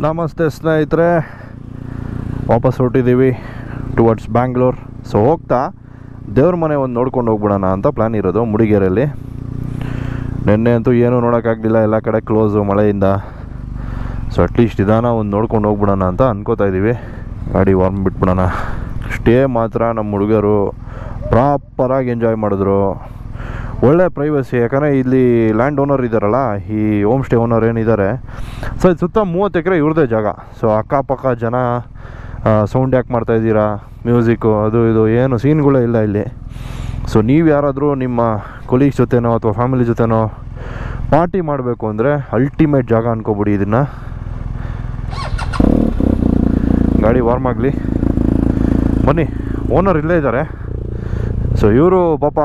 ನಮಸ್ತೆ ಸ್ನೇಹಿತರೆ, ವಾಪಸ್ ಹೊರಟಿದ್ದೀವಿ ಟುವರ್ಡ್ಸ್ ಬ್ಯಾಂಗ್ಳೂರ್. ಸೊ ಹೋಗ್ತಾ ದೇವ್ರ ಮನೆ ಒಂದು ನೋಡ್ಕೊಂಡು ಹೋಗ್ಬಿಡೋಣ ಅಂತ ಪ್ಲ್ಯಾನ್ ಇರೋದು ಮುಡಿಗೆರೆಯಲ್ಲಿ. ನಿನ್ನೆ ಅಂತೂ ಏನೂ ನೋಡೋಕ್ಕಾಗಲಿಲ್ಲ, ಎಲ್ಲ ಕಡೆ ಕ್ಲೋಸು ಮಳೆಯಿಂದ. ಸೊ ಅಟ್ಲೀಸ್ಟ್ ಇದಾನ ಒಂದು ನೋಡ್ಕೊಂಡು ಹೋಗ್ಬಿಡೋಣ ಅಂತ ಅನ್ಕೋತಾ ಇದ್ದೀವಿ. ಗಾಡಿ ವಾರ್ಮ್ ಬಿಟ್ಬಿಡೋಣ. ಸ್ಟೇ ಮಾತ್ರ ನಮ್ಮ ಹುಡುಗರು ಪ್ರಾಪರಾಗಿ ಎಂಜಾಯ್ ಮಾಡಿದ್ರು. ಒಳ್ಳೆ ಪ್ರೈವಸಿ, ಯಾಕಂದರೆ ಇಲ್ಲಿ ಲ್ಯಾಂಡ್ ಓನರ್ ಇದ್ದಾರಲ್ಲ, ಈ ಹೋಮ್ ಸ್ಟೇ ಓನರ್ ಏನಿದ್ದಾರೆ, ಸೊ ಇದು ಸುತ್ತ 30 ಎಕರೆ ಇವ್ರದೇ ಜಾಗ. ಸೊ ಅಕ್ಕಪಕ್ಕ ಜನ ಸೌಂಡ್ ಯಾಕೆ ಮಾಡ್ತಾಯಿದ್ದೀರಾ, ಮ್ಯೂಸಿಕ್ಕು ಅದು ಇದು ಏನು ಸೀನ್ಗಳೇ ಇಲ್ಲ ಇಲ್ಲಿ. ಸೊ ನೀವು ಯಾರಾದರೂ ನಿಮ್ಮ ಕೊಲೀಗ್ಸ್ ಜೊತೆನೋ ಅಥವಾ ಫ್ಯಾಮಿಲಿ ಜೊತೆನೋ ಪಾರ್ಟಿ ಮಾಡಬೇಕು ಅಂದರೆ ಅಲ್ಟಿಮೇಟ್ ಜಾಗ ಅನ್ಕೋಬಿಡಿ ಇದನ್ನು. ಗಾಡಿ ವಾರ್ಮ್ ಆಗಲಿ, ಬನ್ನಿ. ಓನರ್ ಇಲ್ಲೇ ಇದ್ದಾರೆ. ಸೊ ಇವರು ಪಾಪ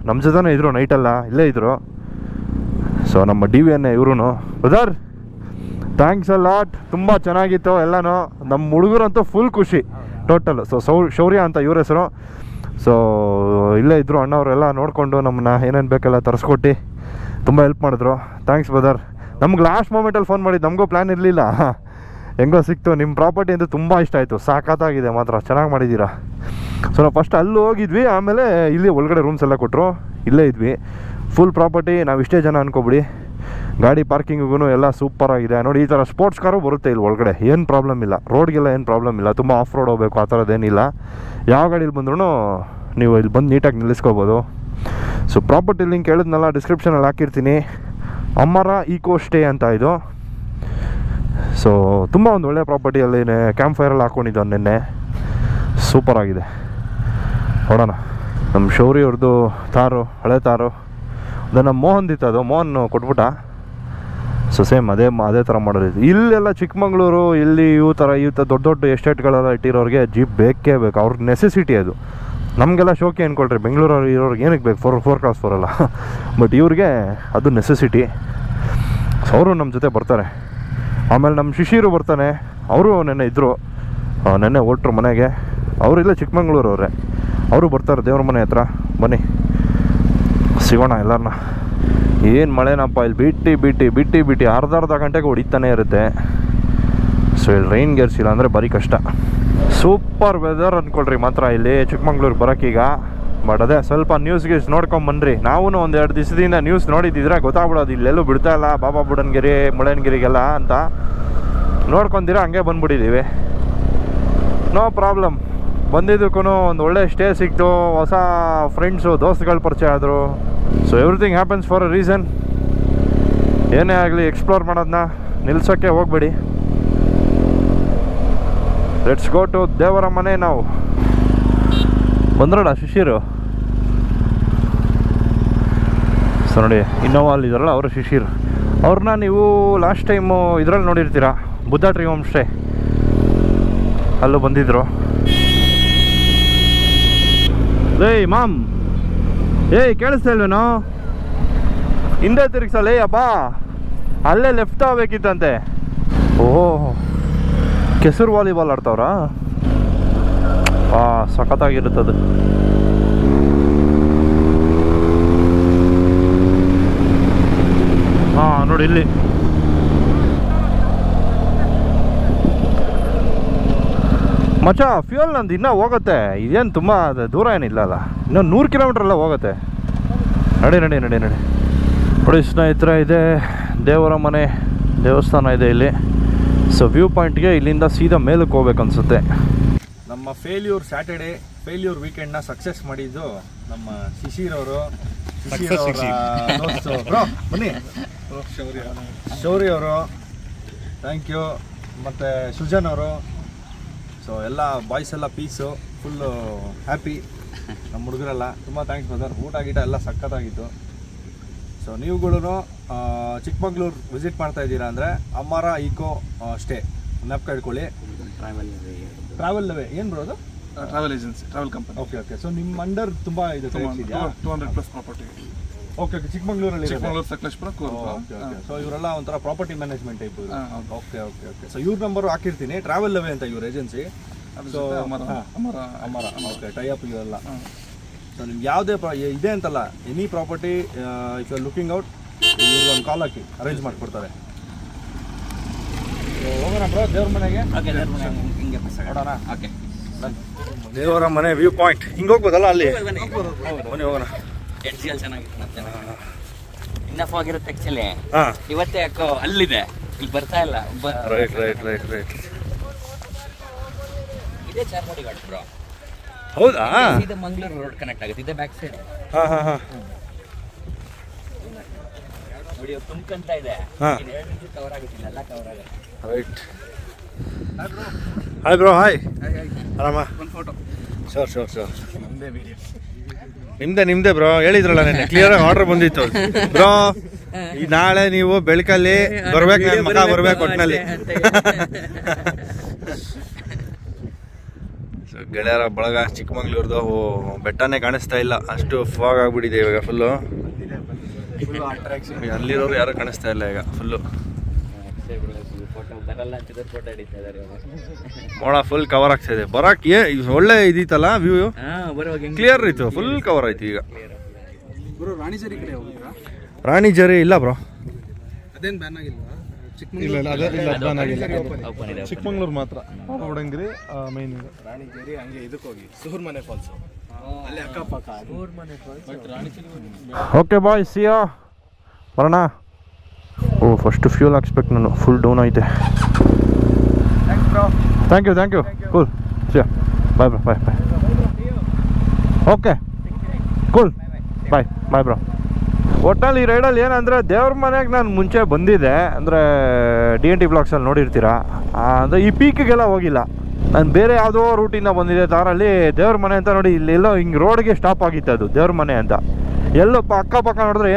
ನಮ್ಮ ಜೊತೆನೇ ಇದ್ದರು, ನೈಟೆಲ್ಲ ಇಲ್ಲೇ ಇದ್ದರು. ಸೊ ನಮ್ಮ DVN ಇವರು. ಬ್ರದರ್ ಥ್ಯಾಂಕ್ಸ್ ಅ ಲಾಟ್, ತುಂಬ ಚೆನ್ನಾಗಿತ್ತು ಎಲ್ಲನೂ. ನಮ್ಮ ಹುಡುಗರಂತೂ ಫುಲ್ ಖುಷಿ ಟೋಟಲ್. ಸೊ ಶೌರ್ಯ ಅಂತ ಇವ್ರ ಹೆಸರು. ಸೊ ಇಲ್ಲೇ ಇದ್ದರು ಅಣ್ಣವರೆಲ್ಲ, ನೋಡಿಕೊಂಡು ನಮ್ಮನ್ನ ಏನೇನು ಬೇಕೆಲ್ಲ ತರಿಸ್ಕೊಟ್ಟು ತುಂಬ ಹೆಲ್ಪ್ ಮಾಡಿದ್ರು. Thanks brother. ನಮ್ಗೆ ಲಾಸ್ಟ್ ಮೂಮೆಂಟಲ್ಲಿ ಫೋನ್ ಮಾಡಿದ್ದು, ನಮಗೂ ಪ್ಲ್ಯಾನ್ ಇರಲಿಲ್ಲ, ಹೆಂಗೋ ಸಿಕ್ತು. ನಿಮ್ಮ ಪ್ರಾಪರ್ಟಿ ಅಂತೂ ತುಂಬ ಇಷ್ಟ ಆಯಿತು, ಸಾಕಾಗಿದೆ ಮಾತ್ರ, ಚೆನ್ನಾಗಿ ಮಾಡಿದ್ದೀರಾ. ಸೊ ನಾವು ಫಸ್ಟ್ ಅಲ್ಲಿ ಹೋಗಿದ್ವಿ, ಆಮೇಲೆ ಇಲ್ಲಿ ಒಳಗಡೆ ರೂಮ್ಸ್ ಎಲ್ಲ ಕೊಟ್ಟರು, ಇಲ್ಲೇ ಇದ್ವಿ. ಫುಲ್ ಪ್ರಾಪರ್ಟಿ, ನಾವು ಇಷ್ಟೇ ಜನ ಅನ್ಕೊಬಿಡಿ. ಗಾಡಿ ಪಾರ್ಕಿಂಗಿಗೂ ಎಲ್ಲ ಸೂಪರಾಗಿದೆ ನೋಡಿ. ಈ ಥರ ಸ್ಪೋರ್ಟ್ಸ್ ಕಾರು ಬರುತ್ತೆ ಇಲ್ಲಿ ಒಳಗಡೆ, ಏನು ಪ್ರಾಬ್ಲಮ್ ಇಲ್ಲ. ರೋಡ್ಗೆಲ್ಲ ಏನು ಪ್ರಾಬ್ಲಮ್ ಇಲ್ಲ, ತುಂಬ ಆಫ್ ರೋಡ್ ಹೋಗಬೇಕು ಆ ಥರದ್ದೇನಿಲ್ಲ. ಯಾವ ಗಾಡೀಲಿ ಬಂದ್ರೂ ನೀವು ಇಲ್ಲಿ ಬಂದು ನೀಟಾಗಿ ನಿಲ್ಲಿಸ್ಕೋಬೋದು. ಸೊ ಪ್ರಾಪರ್ಟಿ ಲಿಂಕ್ ಹೇಳಿದ್ನಲ್ಲ, ಡಿಸ್ಕ್ರಿಪ್ಷನಲ್ಲಿ ಹಾಕಿರ್ತೀನಿ. ಅಮ್ಮರ ಈಕೋ ಸ್ಟೇ ಅಂತ ಇದು. ಸೊ ತುಂಬ ಒಂದು ಒಳ್ಳೆಯ ಪ್ರಾಪರ್ಟಿಯಲ್ಲಿ ಕ್ಯಾಂಪ್ ಫೈರಲ್ಲಿ ಹಾಕ್ಕೊಂಡಿದ್ದಾನೆ ನಿನ್ನೆ, ಸೂಪರಾಗಿದೆ. ನೋಡೋಣ. ನಮ್ಮ ಶೌರಿ ಅವ್ರದ್ದು ತಾರು, ಹಳೆ ತಾರು. ಅದು ನಮ್ಮ ಮೋಹನ್ದಿತ್ತು, ಅದು ಮೋಹನ್ ಕೊಟ್ಬಿಟ್ಟ. ಸೊ ಸೇಮ್ ಅದೇ ಥರ ಮಾಡೋದು. ಇಲ್ಲೆಲ್ಲ ಚಿಕ್ಕಮಂಗ್ಳೂರು ಇಲ್ಲಿ ಈ ಥರ ದೊಡ್ಡ ದೊಡ್ಡ ಎಸ್ಟೇಟ್ಗಳೆಲ್ಲ ಇಟ್ಟಿರೋರಿಗೆ ಜೀಪ್ ಬೇಕೇ ಬೇಕು, ಅವ್ರ ನೆಸೆಸಿಟಿ ಅದು. ನಮಗೆಲ್ಲ ಶೋಕಿ ಅಂದ್ಕೊಳ್ರಿ, ಬೆಂಗಳೂರವ್ರು ಇರೋರಿಗೆ ಏನಕ್ಕೆ ಬೇಕು 4x4 ಅಲ್ಲ, ಬಟ್ ಇವ್ರಿಗೆ ಅದು ನೆಸೆಸಿಟಿ. ಸೊ ಅವರು ನಮ್ಮ ಜೊತೆ ಬರ್ತಾರೆ. ಆಮೇಲೆ ನಮ್ಮ ಶಿಶಿರು ಬರ್ತಾನೆ, ಅವರು ನೆನ್ನೆ ಇದ್ದರು, ನೆನ್ನೆ ಹೊರಟ್ರು ಮನೆಗೆ. ಅವರಿಲ್ಲ ಚಿಕ್ಕಮಂಗ್ಳೂರವ್ರೆ, ಅವರು ಬರ್ತಾರೆ ದೇವ್ರ ಮನೆ ಹತ್ರ. ಬನ್ನಿ ಸಿಗೋಣ ಎಲ್ಲರನ್ನ. ಏನು ಮಳೆನಪ್ಪ ಇಲ್ಲಿ, ಬಿಟ್ಟು ಅರ್ಧ ಗಂಟೆಗೆ ಹೊಡಿತಾನೆ ಇರುತ್ತೆ. ಸೊ ಇಲ್ಲಿ ರೈನ್ ಗೇರ್ಸಿಲ್ಲ ಅಂದರೆ ಬರೀ ಕಷ್ಟ. ಸೂಪರ್ ವೆದರ್ ಅಂದ್ಕೊಳ್ರಿ ಮಾತ್ರ ಇಲ್ಲಿ ಚಿಕ್ಕಮಂಗ್ಳೂರಿಗೆ ಬರೋಕ್ಕೀಗ. ಬಟ್ ಅದೇ ಸ್ವಲ್ಪ ನ್ಯೂಸ್ ನೋಡ್ಕೊಂಬನ್ರಿ. ನಾವು ಒಂದು 2 ದಿವಸದಿಂದ ನ್ಯೂಸ್ ನೋಡಿದ್ದಿದ್ರೆ ಗೊತ್ತಾಗ್ಬಿಡೋದು, ಇಲ್ಲೆಲ್ಲೂ ಬಿಡ್ತಾ ಇಲ್ಲ ಬಾಬಾ ಬುಡನ್ಗಿರಿ ಮುಳ್ಳಯ್ಯನಗಿರಿಗೆಲ್ಲ ಅಂತ. ನೋಡ್ಕೊಂತೀರ ಹಂಗೆ ಬಂದ್ಬಿಟ್ಟಿದ್ದೀವಿ. No problem. ಬಂದಿದ್ದಕ್ಕೂ ಒಂದು ಒಳ್ಳೆ ಸ್ಟೇ ಸಿಕ್ತು, ಹೊಸ ಫ್ರೆಂಡ್ಸು ದೋಸ್ತುಗಳು ಪರಿಚಯ ಆದರು. So everything happens for a reason. ಏನೇ ಆಗಲಿ ಎಕ್ಸ್ಪ್ಲೋರ್ ಮಾಡೋದನ್ನ ನಿಲ್ಸೋಕ್ಕೆ ಹೋಗ್ಬೇಡಿ. ಲೆಟ್ಸ್ ಗೋ ಟು ದೇವರ ಮನೆ. ನಾವು ಬಂದ್ರಲ್ಲ ಶಿಶಿರು. ಸೊ ನೋಡಿ ಇನ್ನೋವಾ ಅಲ್ಲಿದ್ದಾರಲ್ಲ ಅವರು ಶಿಶಿರ್. ಅವ್ರನ್ನ ನೀವು ಲಾಸ್ಟ್ ಟೈಮು ಇದರಲ್ಲಿ ನೋಡಿರ್ತೀರ, ಬುದ್ಧ ಟ್ರೀ ಹೋಮ್ ಸ್ಟೇ, ಅಲ್ಲೂ ಬಂದಿದ್ರು. ಏಯ್ ಮಾಮ್, ಏಯ್ ಕೇಳಿಸ್ತಾ ಇಲ್ವೇನೋ? ಹಿಂದೆ ತಿರುಗಿಸಲ್ಲ ಅಪ್ಪ, ಅಲ್ಲೇ ಲೆಫ್ಟ್ ಆಗಬೇಕಿತ್ತಂತೆ. ಓಹೋ, ಕೆಸರು ವಾಲಿಬಾಲ್ ಆಡ್ತಾವ್ರಾ? ಸಖತ್ತಾಗಿರುತ್ತದು. ನೋಡಿ ಇಲ್ಲಿ ಮಚ್ಚ, ಫ್ಯೂಯಲ್ ನಂದು ಇನ್ನೂ ಹೋಗುತ್ತೆ. ಇದೇನು ತುಂಬ ದೂರ ಏನಿಲ್ಲ ಅಲ್ಲ, ಇನ್ನೂ 100 ಕಿಲೋಮೀಟ್ರ್ ಎಲ್ಲ ಹೋಗುತ್ತೆ. ನಡಿ ನೋಡಿ ಸ್ನೇಹಿತರೆ, ಇದೆ ದೇವರ ಮನೆ, ದೇವಸ್ಥಾನ ಇದೆ ಇಲ್ಲಿ. ಸೊ ವ್ಯೂ ಪಾಯಿಂಟ್ಗೆ ಇಲ್ಲಿಂದ ಸೀದಾ ಮೇಲಕ್ಕೆ ಹೋಗ್ಬೇಕು ಅನ್ಸುತ್ತೆ. ನಮ್ಮ ಸ್ಯಾಟರ್ಡೇ ಫೇಲ್ಯೂರ್ ವೀಕೆಂಡ್ನ ಸಕ್ಸಸ್ ಮಾಡಿದ್ದು ನಮ್ಮ ಶಿಶಿರವರು. ಬನ್ನಿ ಶೌರ್ಯ ಅವರು, ಥ್ಯಾಂಕ್ ಯು. ಮತ್ತು ಸೃಜನ್ ಅವರು. ಸೊ ಎಲ್ಲ ಬಾಯ್ಸ್ ಎಲ್ಲ ಪೀಸು, ಫುಲ್ಲು ಹ್ಯಾಪಿ. ನಮ್ಮ ಹುಡುಗರೆಲ್ಲ ತುಂಬ ಥ್ಯಾಂಕ್ಸ್ ಬ್ರದರ್. ಊಟ ಗೀಟ ಎಲ್ಲ ಸಖತ್ತಾಗಿತ್ತು. ಸೊ ನೀವುಗಳು ಚಿಕ್ಕಮಂಗ್ಳೂರು ವಿಸಿಟ್ ಮಾಡ್ತಾ ಇದ್ದೀರಾ ಅಂದರೆ ಅಮ್ಮರ ಈಕೋ ಸ್ಟೇ ನೆನಪು ಇಟ್ಕೊಳ್ಳಿ. ಟ್ರಾವೆಲ್ ಏನು ಬರೋದು? Travel agency, travel company. Okay. So ನಿಮ್ಮ ಅಂಡರ್ ತುಂಬ ಇದು 200+ ಪ್ರಾಪರ್ಟಿ. ಓಕೆ. ಚಿಕ್ಕಮಂಗ್ಳೂರಲ್ಲಿ, ಚಿಕ್ಕಮಂಗ್ಳೂರು, ಸಕಲೇಶ್ಪುರ, ಓಕೆ. ಸೊ ಇವರೆಲ್ಲ ಒಂಥರ property management type. Okay. So ಇವ್ರ ನಂಬರು ಹಾಕಿರ್ತೀನಿ. ಟ್ರಾವೆಲ್ ಅವೇ ಅಂತ ಇವ್ರ agency. So Amara okay, tie up ಇವೆಲ್ಲ. ಸೊ ನಿಮ್ಗೆ ಯಾವುದೇ ಇದೆ ಅಂತಲ್ಲ, any property if you are looking out, ಇವ್ರಿಗೆ ಒಂದು ಕಾಲ್ ಹಾಕಿ ಅರೇಂಜ್ ಮಾಡಿಕೊಡ್ತಾರೆ. ಹೋಗೋಣ ಬ್ರೋ ದೇವ್ರ ಮನೆಗೆ. ಓಕೆ ದೇವ್ರ ಮನೆಗೆ ಹಿಂಗೆ ಬಸ್ ನೋಡೋಣ. ಓಕೆ ದೇವರ ಮನೆ ವ್ಯೂ ಪಾಯಿಂಟ್ ಹಿಂಗೆ ಹೋಗ್ಬೋದಲ್ಲ ಅಲ್ಲಿ? ಬನ್ನಿ ಹೋಗೋಣ. ಎಡ್ಜಿಯಲ್ಲಿ ಚೆನ್ನಾಗಿತ್ತು ಮತ್ತೆ ಇನ್ನಫ್ ಆಗಿರುತ್ತೆ ಆ್ಯಕ್ಚುಲಿ. ಹಾಂ ಇವತ್ತೇ ಯಾಕೋ ಅಲ್ಲಿದೆ, ಇಲ್ಲಿ ಬರ್ತಾ ಇಲ್ಲ. Right right right right. ಇದೇ ಚಾರ್ಮಾಡಿ ಘಾಟ್ ಬ್ರೋ. ಹೌದಾ? ಇದು ಮಂಗಳೂರು ರೋಡ್ ಕನೆಕ್ಟ್ ಆಗುತ್ತೆ, ಇದೇ ಬ್ಯಾಕ್ ಸೈಡ್. ಹಾಂ ಹಾಂ ಹಾಂ ನೋಡಿ ತುಂಬ್ಕಂತ ಇದೆ. ಹಾಂ ಕವರ್ ಆಗುತ್ತಿಲ್ಲ, ಎಲ್ಲ ಕವರ್ ಆಗುತ್ತೆ. ರೈಟ್. Hi bro. ಹಾಯ್ ಆರಾಮ? ಒಂದು ಫೋಟೋ. Sure sure sure. ನಮ್ಮದೇ ವಿಡಿಯೋ. ನಿಮ್ದೇ ಬ್ರೋ. ಹೇಳಿದ್ರಲ್ಲ ನೆನ್ನೆ ಕ್ಲಿಯರಾಗಿ ಆರ್ಡರ್ ಬಂದಿತ್ತು ಬ್ರೋ. ಈ ನಾಳೆ ನೀವು ಬೆಳಕಲ್ಲಿ ಬರ್ಬೇಕು, ನನ್ನ ಮಗ ಬರ್ಬೇಕು ಒಟ್ಟಿನಲ್ಲಿ. ಗೆಳೆಯರ ಬಳಗ ಚಿಕ್ಕಮಂಗ್ಳೂರ್ದು ಬೆಟ್ಟನೇ ಕಾಣಿಸ್ತಾ ಇಲ್ಲ, ಅಷ್ಟು ಫಾಗ್ ಆಗ್ಬಿಟ್ಟಿದೆ ಇವಾಗ ಫುಲ್ಲು. ಅಲ್ಲಿರೋರು ಯಾರು ಕಾಣಿಸ್ತಾ ಇಲ್ಲ ಈಗ ಫುಲ್ಲು. ಮೋಡ ಫುಲ್ ಕವರ್ ಆಗ್ತಾ ಇದೆ. ಬರಕ್ಕೆ ಒಳ್ಳೆ ಇದಿತ್ತಲ್ಲ ವ್ಯೂ, ಕ್ಲಿಯರ್ ಇತ್ತು, ಫುಲ್ ಕವರ್ ಆಯ್ತು ಈಗ. ರಾಣಿಜರಿ ಕಡೆ ಹೋಗಿದ್ರಾ? ರಾಣಿಜರಿ ಇಲ್ಲ ಬ್ರೋ. ಅದೇನು ಬ್ಯಾನ್ ಆಗಿಲ್ವಾ? ಚಿಕ್ಕಮಂಗ್ಳೂರು ಮಾತ್ರ. ಉಡಂಗಿರಿ ಮೈನ್ ಇದು. ರಾಣಿಜರಿ ಹಂಗೆ ಇದಕ್ಕೆ ಹೋಗಿ ಸುಹೂರ್ ಮನೆ ಫಾಲ್ಸ್ ಅಲ್ಲಿ ಅಕ್ಕಪಕ್ಕ. ಓಕೆ ಬಾಯ್, ಸಿಯಾ ಬರೋಣ. ಓ ಫಸ್ಟ್ ಫ್ಯೂಲ್ ಹಾಕ್ಸ್ಬೇಕು ನಾನು, ಫುಲ್ ಡೌನ್ ಐತೆ. Thank you cool. See ya bye bro. Bye bye. Okay cool. Bye bro. ಒಟ್ಟಲ್ಲಿ ಈ ರೈಡಲ್ಲಿ ಏನಂದರೆ ದೇವ್ರ ಮನೆಗೆ ನಾನು ಮುಂಚೆ ಬಂದಿದ್ದೆ, ಅಂದರೆ DNT ಬ್ಲಾಗ್ಸಲ್ಲಿ ನೋಡಿರ್ತೀರ. ಅಂದರೆ ಈ ಪೀಕಿಗೆಲ್ಲ ಹೋಗಿಲ್ಲ ನಾನು, ಬೇರೆ ಯಾವುದೋ ರೂಟಿಂದ ಬಂದಿದ್ದೆ ದಾರಲ್ಲಿ. ದೇವ್ರ ಮನೆ ಅಂತ ನೋಡಿ ಇಲ್ಲೆಲ್ಲೋ ಹಿಂಗೆ ರೋಡ್ಗೆ ಸ್ಟಾಪ್ ಆಗಿತ್ತು ಅದು ದೇವ್ರ ಮನೆ ಅಂತ. ಎಲ್ಲೋ ಅಕ್ಕಪಕ್ಕ ನೋಡಿದ್ರೆ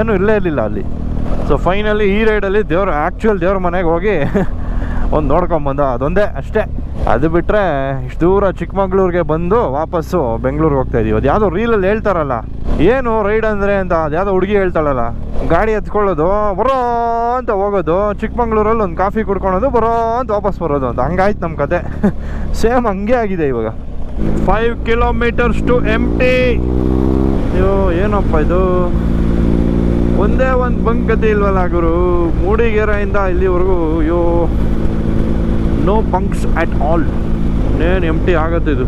ಏನು ಇಲ್ಲೇ ಇರಲಿಲ್ಲ ಅಲ್ಲಿ. ಸೊ ಫೈನಲಿ ಈ ರೈಡಲ್ಲಿ ಆ್ಯಕ್ಚುಯಲ್ ದೇವ್ರ ಮನೆಗೆ ಹೋಗಿ ಒಂದು ನೋಡ್ಕೊಂಬಂದ, ಅದೊಂದೇ ಅಷ್ಟೇ. ಅದು ಬಿಟ್ಟರೆ ಇಷ್ಟು ದೂರ ಚಿಕ್ಕಮಂಗ್ಳೂರಿಗೆ ಬಂದು ವಾಪಸ್ಸು ಬೆಂಗಳೂರಿಗೆ ಹೋಗ್ತಾ ಇದೀವಿ. ಅದು ಯಾವುದೋ ರೀಲಲ್ಲಿ ಹೇಳ್ತಾರಲ್ಲ ಏನು ರೈಡ್ ಅಂದರೆ ಅಂತ, ಅದು ಯಾವುದೋ ಹುಡುಗಿ ಹೇಳ್ತಾಳಲ್ಲ, ಗಾಡಿ ಎತ್ಕೊಳ್ಳೋದು ಬರೋ ಅಂತ ಹೋಗೋದು, ಚಿಕ್ಕಮಂಗ್ಳೂರಲ್ಲಿ ಒಂದು ಕಾಫಿ ಕುಡ್ಕೊಳೋದು ಬರೋ ಅಂತ ವಾಪಸ್ ಬರೋದು ಅಂತ. ಹಂಗಾಯ್ತು ನಮ್ಮ ಕತೆ. ಸೇಮ್ ಹಂಗೆ ಆಗಿದೆ ಇವಾಗ. 5 ಕಿಲೋಮೀಟರ್ಸ್ ಟು ಎಂಟಿ. ಅಯ್ಯೋ ಏನಪ್ಪ ಇದು, ಒಂದೇ ಒಂದು ಬಂಕ್ ಗತಿ ಇಲ್ವಲ್ಲ ಗುರು. ಮೂಡಿಗೆರೆಯಿಂದ ಇಲ್ಲಿವರೆಗೂ ಅಯ್ಯೋ ನೋ ಬಂಕ್ಸ್ ಅಟ್ ಆಲ್. ಇನ್ನೇನು ಎಂಟಿ ಆಗತ್ತೆ ಇದು.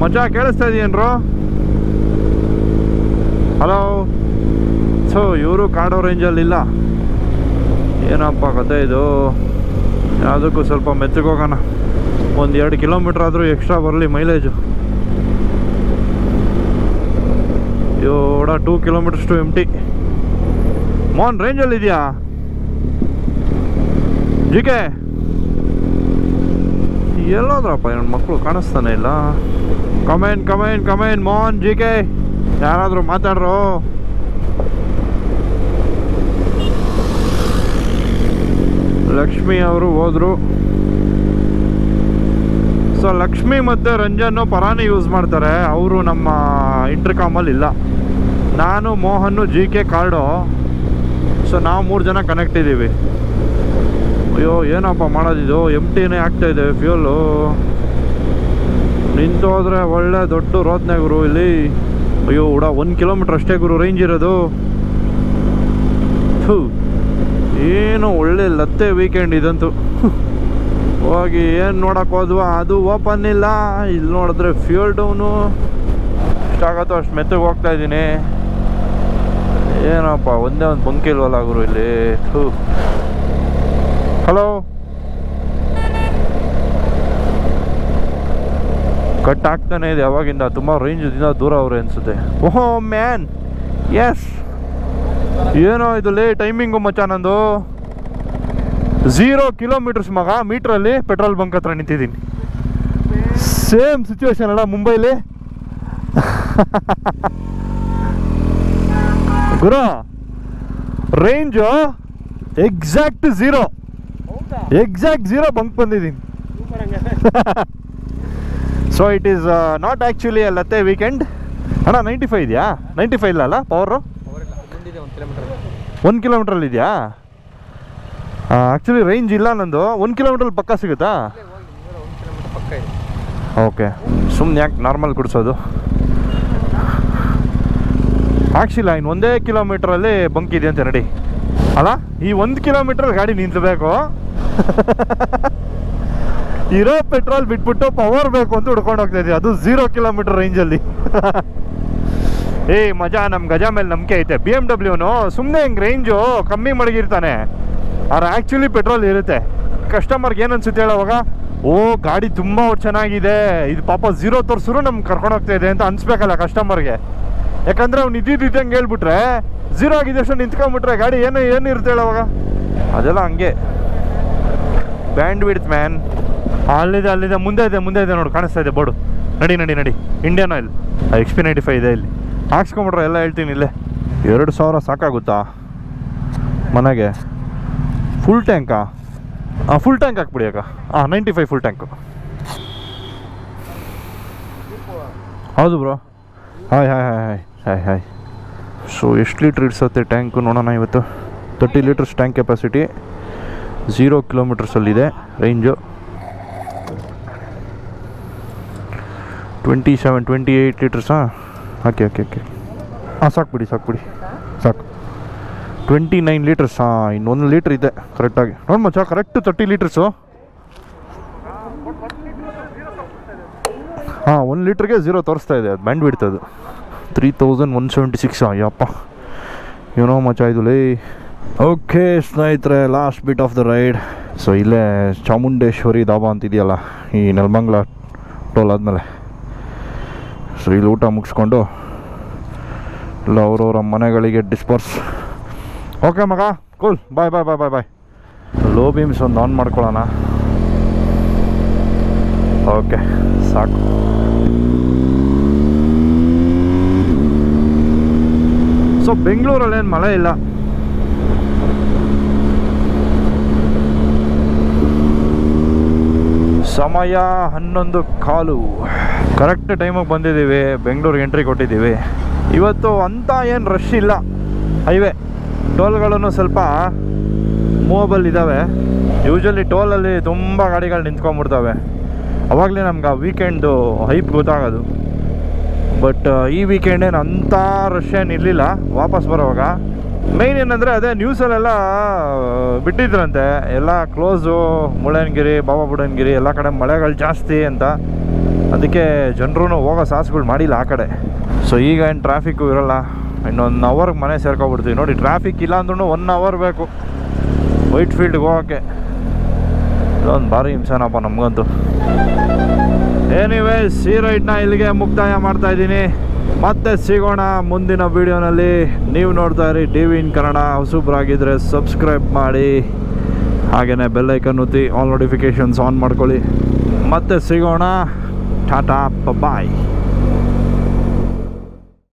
ಮಜಾ ಕೇಳಿಸ್ತಾ ಇದೆಯೇನ್ರೋ? ಹಲೋ. ಸೊ ಇವರು ಕಾಡೋ ರೇಂಜಲ್ಲಿಲ್ಲ. ಏನಪ್ಪ ಕತೆ ಇದು. ಯಾವುದಕ್ಕೂ ಸ್ವಲ್ಪ ಮೆತ್ತಗೋಗೋಣ. ಒಂದು 2 ಕಿಲೋಮೀಟ್ರ್ ಆದರೂ ಎಕ್ಸ್ಟ್ರಾ ಬರಲಿ ಮೈಲೇಜು. ಯೋಡ 2 ಕಿಲೋಮೀಟರ್ಸ್ ಟು ಎಂಟಿ. ಮೋಹನ್ ರೇಂಜಲ್ಲಿ ಇದೆಯಾ ಜಿಕೆ? ಎಲ್ಲೋದ್ರಪ್ಪ ನನ್ನ ಮಕ್ಕಳು ಕಾಣಿಸ್ತಾನೆ ಇಲ್ಲ. ಕಮೆಂಟ್ ಮೋಹನ್ ಜಿಕೆ ಯಾರಾದರೂ ಮಾತಾಡ್ರೋ. ಲಕ್ಷ್ಮಿ ಅವರು ಹೋದ್ರು. ಸೊ ಲಕ್ಷ್ಮಿ ಮತ್ತು ರಂಜನ್ನು ಪರಾನಿ ಯೂಸ್ ಮಾಡ್ತಾರೆ, ಅವರು ನಮ್ಮ ಇಂಟರ್ಕಾಮಲ್ಲಿ ಇಲ್ಲ. ನಾನು ಮೋಹನ್ನು ಜಿಕೆ ಕಾರ್ಡು. ಸೊ ನಾವು 3 ಜನ ಕನೆಕ್ಟ್ ಇದ್ದೀವಿ. ಅಯ್ಯೋ ಏನಪ್ಪ ಮಾಡೋದಿದು, ಎಂಟಿನೇ ಆಗ್ತಾಯಿದೆ ಫ್ಯೂಲು. ನಿಂತೋದ್ರೆ ಒಳ್ಳೆ ದೊಡ್ಡ ರೋದ್ನೆ ಗುರು ಇಲ್ಲಿ. ಅಯ್ಯೋ 1 ಕಿಲೋಮೀಟ್ರ್ ಅಷ್ಟೇ ಗುರು ರೇಂಜ್ ಇರೋದು. ಏನು ಒಳ್ಳೆ ಲತ್ತೆ ವೀಕೆಂಡ್ ಇದಂತೂ. ಹೋಗಿ ಏನು ನೋಡೋಕೆ ಹೋದ್ವಾ, ಅದು ಓಪನ್ ಇಲ್ಲ. ಇಲ್ಲಿ ನೋಡಿದ್ರೆ ಫ್ಯೂಲ್ ಡೌನು. ಎಷ್ಟಾಗತ್ತೋ ಅಷ್ಟು ಮೆತ್ತಗೆ ಹೋಗ್ತಾ ಇದ್ದೀನಿ. ಏನಪ್ಪ ಒಂದೇ ಒಂದು ಬಂಕ್ ಇಲ್ವಲ್ಲ ಗುರು ಇಲ್ಲಿ. ಹಲೋ. ಕಟ್ ಆಗ್ತಾನೆ ಇದೆ ಯಾವಾಗಿಂದ, ತುಂಬ ರೇಂಜಿಂದ ದೂರ ಅವ್ರೆ ಅನಿಸುತ್ತೆ. ಓಹೋ ಮ್ಯಾನ್, ಎಸ್. ಏನೋ ಇದು ಟೈಮಿಂಗು ಮಚ್ಚ ನಂದು 0 ಕಿಲೋಮೀಟರ್ಸ್ ಮಗ. ಮೀಟ್ರಲ್ಲಿ ಪೆಟ್ರೋಲ್ ಬಂಕ್ ಹತ್ರ ನಿಂತಿದ್ದೀನಿ. ಸೇಮ್ ಸಿಚುವೇಶನ್ ಅಲ್ಲ ಮುಂಬೈಲಿ ಗುರು. ರೇಂಜು ಎಕ್ಸಾಕ್ಟ್ 0 ಬಂಕ್ ಬಂದಿದ್ದೀನಿ. So it is not actually a ಲತ್ತೆ ವೀಕೆಂಡ್. ಅಣ್ಣ 95 ಇದೆಯಾ? 95 ಇಲ್ಲ ಅಲ್ಲ ಪವರು? 1 ಕಿಲೋಮೀಟ್ರಲ್ಲಿ ಇದೆಯಾ? ಆ್ಯಕ್ಚುಲಿ ರೇಂಜ್ ಇಲ್ಲ ನಂದು. 1 ಕಿಲೋಮೀಟ್ರಲ್ಲಿ ಪಕ್ಕ ಸಿಗುತ್ತಾ? ಓಕೆ, ಸುಮ್ಮನೆ ಯಾಕೆ ನಾರ್ಮಲ್ ಕುಡಿಸೋದು. ಆ್ಯಕ್ಚುಲಿ ಇನ್ನು 1 ಕಿಲೋಮೀಟ್ರಲ್ಲಿ ಬಂಕ್ ಇದೆ ಅಂತ ನಡಿ. ಅಲ್ಲ ಈ 1 ಕಿಲೋಮೀಟರ್ ಗಾಡಿ ನಿಂತಬೇಕು ಇರೋ ಪೆಟ್ರೋಲ್ ಬಿಟ್ಬಿಟ್ಟು ಪವರ್ ಬೇಕು ಅಂತ ಹುಡ್ಕೊಂಡು ಹೋಗ್ತಾ ಇದೀವಿ, ಅದು 0 ಕಿಲೋಮೀಟರ್ ರೇಂಜಲ್ಲಿ. ಏಯ್ ಮಜಾ, ನಮ್ಮ ಗಜ ಮೇಲೆ ನಂಬಿಕೆ ಐತೆ. BMW ಸುಮ್ಮನೆ ಹಿಂಗೆ ರೇಂಜು ಕಮ್ಮಿ ಮಡಗಿರ್ತಾನೆ, ಅವ್ರು ಆ್ಯಕ್ಚುಲಿ ಪೆಟ್ರೋಲ್ ಇರುತ್ತೆ. ಕಸ್ಟಮರ್ಗೆ ಏನು ಅನ್ಸುತ್ತೆ ಹೇಳೋವಾಗ, ಓ ಗಾಡಿ ತುಂಬ ಚೆನ್ನಾಗಿದೆ, ಇದು ಪಾಪ 0 ತೋರಿಸಿದ್ರು ನಮ್ಗೆ ಕರ್ಕೊಂಡು ಹೋಗ್ತಾ ಇದೆ ಅಂತ ಅನ್ಸ್ಬೇಕಲ್ಲ ಕಸ್ಟಮರ್ಗೆ. ಯಾಕಂದರೆ ಅವ್ನು ಇದ್ದಂಗೆ ಹೇಳ್ಬಿಟ್ರೆ 0 ಆಗಿದೆ ಅಷ್ಟು ನಿಂತ್ಕೊಂಡ್ಬಿಟ್ರೆ ಗಾಡಿ ಏನಿರುತ್ತೆ ಹೇಳೋವಾಗ. ಅದೆಲ್ಲ ಹಂಗೆ ಬ್ಯಾಂಡ್ ವಿಡ್ತ್ ಮ್ಯಾನ್. ಅಲ್ಲಿದೆ ಮುಂದೆ ಇದೆ ನೋಡಿ, ಕಾಣಿಸ್ತಾ ಇದೆ ಬೋರ್ಡು. ನಡಿ ಇಂಡಿಯನ್ ಆಯಿಲ್ XP95 ಇದೆ ಇಲ್ಲಿ. ಹಾಕ್ಸ್ಕೊಂಬಿಟ್ರೆ ಎಲ್ಲ ಹೇಳ್ತೀನಿ ಇಲ್ಲೇ. 2000 ಸಾಕಾಗುತ್ತಾ ಮನೆಗೆ? ಫುಲ್ ಟ್ಯಾಂಕಾ? ಫುಲ್ ಟ್ಯಾಂಕ್ ಹಾಕ್ಬಿಡಿ ಅಕ್ಕ. 95 ಫುಲ್ ಟ್ಯಾಂಕು. ಹೌದು ಬ್ರೋ. ಹಾಯ್. ಸೊ ಎಷ್ಟು ಲೀಟ್ರ್ ಇಡ್ಸತ್ತೆ ಟ್ಯಾಂಕು ನೋಡೋಣ ಇವತ್ತು. 30 ಲೀಟರ್ಸ್ ಟ್ಯಾಂಕ್ ಕೆಪಾಸಿಟಿ, 0 ಕಿಲೋಮೀಟರ್ಸಲ್ಲಿದೆ ರೇಂಜು. 28 ಲೀಟರ್ಸಾ? ಓಕೆ. ಸಾಕು. 29 ಲೀಟರ್ಸ್. ಇನ್ನೊಂದು ಲೀಟ್ರ್ ಇದೆ ಕರೆಕ್ಟಾಗಿ ನೋಡಿ ಮಚ್ಚ. Correct 30 litres. 1 ಲೀಟ್ರಿಗೆ 0 ತೋರಿಸ್ತಾ ಇದೆ. ಅದು ಬ್ಯಾಂಡ್ ಬಿಡ್ತದೆ. 3176. ಅಯ್ಯಪ್ಪ ಏನೋ ಮಚ್ಚ ಇದು ಲೇ. ಓಕೆ ಸ್ನೇಹಿತರೆ, last bit of the ride. So ಇಲ್ಲೇ ಚಾಮುಂಡೇಶ್ವರಿ ಧಾಬಾ ಅಂತಿದೆಯಲ್ಲ ಈ ನೆಲಮಂಗಲ ಟೋಲ್ ಆದಮೇಲೆ. ಸೊ ಇಲ್ಲಿ ಊಟ ಮುಗಿಸ್ಕೊಂಡು ಇಲ್ಲ ಅವರವರ ಮನೆಗಳಿಗೆ ಡಿಸ್ಪರ್ಸ್. ಓಕೆ ಮಗ, ಕೂಲ್. ಬಾಯ್. ಲೋ ಬೀಮ್ಸ್ ಒಂದು ಆನ್ ಮಾಡ್ಕೊಳ್ಳೋಣ. ಓಕೆ ಸಾಕು. ಸೊ ಬೆಂಗಳೂರಲ್ಲೇನು ಮಳೆ ಇಲ್ಲ. ಸಮಯ 11:15. ಕರೆಕ್ಟ್ ಟೈಮಿಗೆ ಬಂದಿದ್ದೀವಿ, ಬೆಂಗಳೂರಿಗೆ ಎಂಟ್ರಿ ಕೊಟ್ಟಿದ್ದೀವಿ. ಇವತ್ತು ಅಂಥ ಏನು ರಶ್ ಇಲ್ಲ. ಹೈವೇ ಟೋಲ್ಗಳನ್ನು ಸ್ವಲ್ಪ ಮೂವಬಲ್ ಇದ್ದಾವೆ. ಯೂಶ್ವಲಿ ಟೋಲಲ್ಲಿ ತುಂಬ ಗಾಡಿಗಳು ನಿಂತ್ಕೊಂಡ್ಬಿಡ್ತವೆ. ಅವಾಗಲೇ ನಮ್ಗೆ ಆ ವೀಕೆಂಡು ಹೈಪ್ ಗೊತ್ತಾಗೋದು. ಬಟ್ ಈ ವೀಕೆಂಡ್ ಏನು ಅಂಥ ರಶ್ ಏನು ಇರಲಿಲ್ಲ ವಾಪಸ್ ಬರೋವಾಗ. ಮೇಯ್ನ್ ಏನಂದರೆ ಅದೇ ನ್ಯೂಸಲ್ಲೆಲ್ಲ ಬಿಟ್ಟಿದ್ರಂತೆ ಎಲ್ಲ ಕ್ಲೋಸು, ಮುಳ್ಳಯ್ಯನಗಿರಿ, ಬಾಬಾ ಬುಡನ್ಗಿರಿ ಎಲ್ಲ ಕಡೆ ಮಳೆಗಳು ಜಾಸ್ತಿ ಅಂತ. ಅದಕ್ಕೆ ಜನರೂ ಹೋಗೋ ಸಾಹಸಗಳು ಮಾಡಿಲ್ಲ ಆ ಕಡೆ. ಸೊ ಈಗ ಏನು ಟ್ರಾಫಿಕ್ಕು ಇರೋಲ್ಲ. ಇನ್ನೊಂದು ಅವರ್ಗೆ ಮನೆ ಸೇರ್ಕೊಬಿಡ್ತೀವಿ. ನೋಡಿ ಟ್ರಾಫಿಕ್ ಇಲ್ಲ ಅಂದ್ರೂ 1 ಅವರ್ ಬೇಕು ವೈಟ್ ಫೀಲ್ಡ್ಗೆ ಹೋಗೋಕ್ಕೆ. ಇದೊಂದು ಭಾರಿ ಹಿಂಸೆನಪ್ಪ ನಮಗಂತೂ. ಎನಿವೇಸ್ ಈ ರೈಡ್ನ ಇಲ್ಲಿಗೆ ಮುಕ್ತಾಯ ಮಾಡ್ತಾಯಿದ್ದೀನಿ. ಮತ್ತೆ ಸಿಗೋಣ ಮುಂದಿನ ವೀಡಿಯೋನಲ್ಲಿ. ನೀವು ನೋಡ್ತಾ ಇರಿ DV in ಕನ್ನಡ. ಹೊಸಬ್ರಾಗಿದ್ದರೆ ಸಬ್ಸ್ಕ್ರೈಬ್ ಮಾಡಿ, ಹಾಗೆಯೇ ಬೆಲ್ಲೈಕನ್ ಒತ್ತಿ ಆಲ್ ನೋಟಿಫಿಕೇಷನ್ಸ್ ಆನ್ ಮಾಡ್ಕೊಳ್ಳಿ. ಮತ್ತೆ ಸಿಗೋಣ. ಟಾಟಾ ಬಾಯ್.